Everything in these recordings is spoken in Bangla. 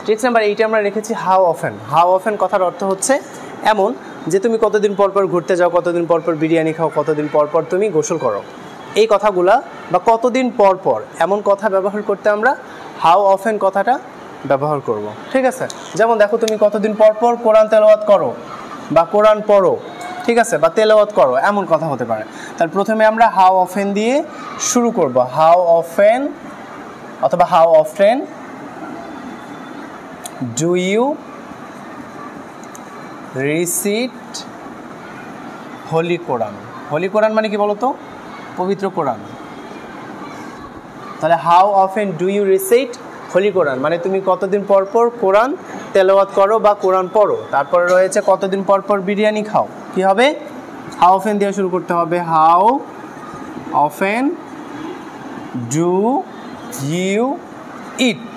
টেক্সট নাম্বার 8 আমরা রেখেছি হাউ অফেন। হাউ অফেন কথার অর্থ হচ্ছে এমন যে তুমি কতদিন পর পর ঘুরতে যাও, কতদিন পর পর বিরিয়ানি খাও, কতদিন পর পর তুমি গোসল করো। এই কথাগুলা বা কতদিন পর পর এমন কথা ব্যবহার করতে আমরা হাউ অফেন কথাটা ব্যবহার করব। ঠিক আছে, যেমন দেখো তুমি কতদিন পর পর কোরআন তেলাওয়াত করো বা কোরআন পড়ো, ঠিক আছে, বা তেলাওয়াত করো, এমন কথা হতে পারে। তার প্রথমে আমরা হাউ অফেন দিয়ে শুরু করব। হাউ অফেন অথবা how often do you recite holy Quran. Holy Quran মানে কি বলতো? পবিত্র কোরআন। তাহলে how often do you recite holy Quran মানে তুমি কতদিন পর পর কোরআন তেলাওয়াত করো বা কোরআন পড়ো। তারপরে রয়েছে কতদিন পর পর বিরিয়ানি খাও। কি হবে? হাউ অফেন দিয়ে শুরু করতে হবে। How often do you eat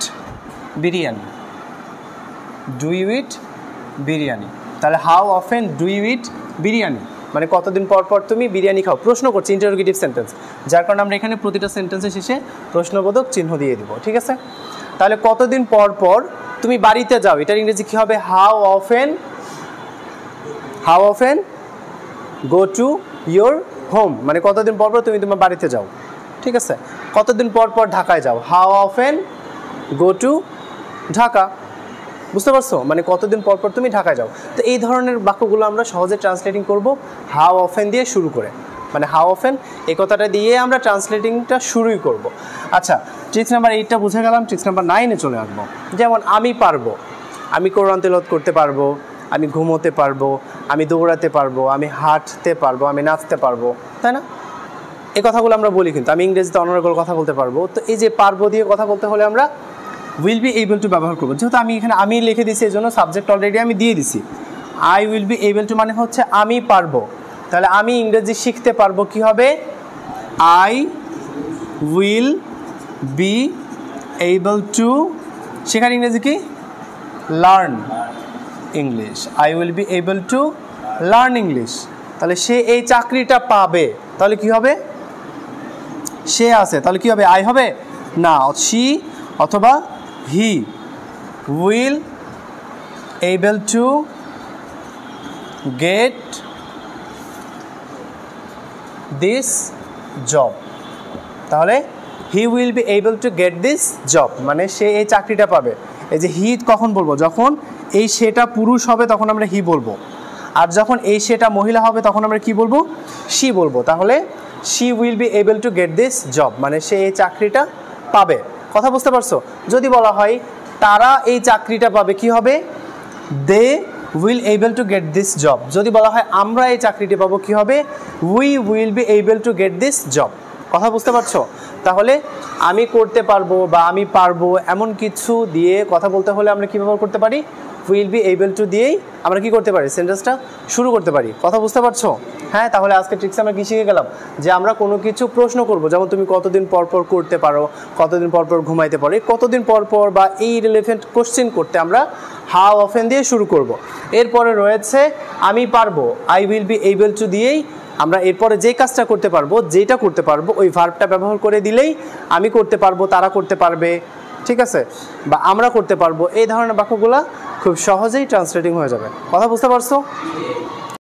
biryani. Do you eat biryani. তাহলে how often do you eat biryani মানে কতদিন পর পর তুমি বিরিয়ানি খাও। প্রশ্ন করছি, ইন্টারোগেটিভ সেন্টেন্স, যার কারণে আমরা এখানে প্রতিটা সেন্টেন্সের শেষে প্রশ্নবোধক চিহ্ন দিয়ে দিব। ঠিক আছে, তাহলে কতদিন পর পর তুমি বাড়িতে যাও, এটার ইংরেজি কী হবে? How often go to your home মানে কতদিন পর পর তুমি তোমার বাড়িতে যাও। ঠিক আছে, কতদিন পর পর ঢাকায় যাও। How often go to Dhaka. বুঝতে পারছো? মানে কতদিন পর পর তুমি ঢাকায় যাও। তো এই ধরনের বাক্যগুলো আমরা সহজে ট্রান্সলেটিং করব হাউ অফেন দিয়ে শুরু করে, মানে হাউ অফেন এই কথাটা দিয়ে আমরা ট্রান্সলেটিংটা শুরুই করব। আচ্ছা, ট্রিক্স নাম্বার 8টা বুঝে গেলাম। ট্রিক্স নাম্বার 9-এ চলে আসবো। যেমন আমি পারবো, আমি কোরআন তেলাওয়াত করতে পারবো, আমি ঘুমোতে পারবো, আমি দৌড়াতে পারবো, আমি হাঁটতে পারবো, আমি নাচতে পারবো, তাই না? এই কথাগুলো আমরা বলি, কিন্তু আমি ইংরেজিতে অনর্গল কথা বলতে পারবো। তো এই যে পারবো দিয়ে কথা বলতে হলে আমরা উইল বি এবল টু ব্যবহার করবো। যেহেতু আমি এখানে আমি লিখে দিছি, এই জন্য সাবজেক্ট অলরেডি আমি দিয়ে দিছি। I will be able two মানে হচ্ছে আমি পারবো। তাহলে আমি ইংরেজি শিখতে পারবো, কি হবে? I will be able two, শেখার ইংরেজি কি? Learn English. I will be able to learn English. তাহলে সে এই চাকরিটা পাবে, তাহলে কি হবে? সে আছে, তাহলে কি হবে? আই হবে না, শি অথবা he will able to get this job. তাহলে he will be able to get this job মানে সে এই চাকরিটা পাবে। এই যে হি কখন বলবো? যখন এই সেটা পুরুষ হবে তখন আমরা হি বলবো, আর যখন এই সেটা মহিলা হবে তখন আমরা কি বলবো? শি বলবো। তাহলে she will be able to get this job মানে সে এই চাকরিটা পাবে। কথা বুঝতে পারছো? যদি বলা হয় তারা এই চাকরিটা পাবে, কি হবে? They will able to get this job. যদি বলা হয় আমরা এই চাকরিটি পাবো, কি হবে? We will be able to get this job. কথা বুঝতে পারছো? তাহলে আমি করতে পারবো বা আমি পারবো এমন কিছু দিয়ে কথা বলতে হলে আমরা কী ব্যবহার করতে পারি? উইল বি এবল টু দিয়েই আমরা কি করতে পারি? সেন্টেন্সটা শুরু করতে পারি। কথা বুঝতে পারছো? হ্যাঁ, তাহলে আজকে ট্রিক্স আমরা কি শিখে গেলাম? যে আমরা কোনো কিছু প্রশ্ন করব, যেমন তুমি কতদিন পর পর করতে পারো, কতদিন পর পর ঘুমাইতে পারো, এই কতদিন পর পর বা এই রিলেভেন্ট কোশ্চেন করতে আমরা হাউ অফেন দিয়ে শুরু করব। এরপরে রয়েছে আমি পারবো, I will be able two দিয়েই আমরা এরপরে যে কাজটা করতে পারবো, যেটা করতে পারবো ওই ভার্বটা ব্যবহার করে দিলেই আমি করতে পারবো, তারা করতে পারবে, ঠিক আছে, বা আমরা করতে পারবো, এই ধরনের বাক্যগুলো খুব সহজেই ট্রান্সলেটিং হয়ে যাবে। কথা বুঝতে পারছো?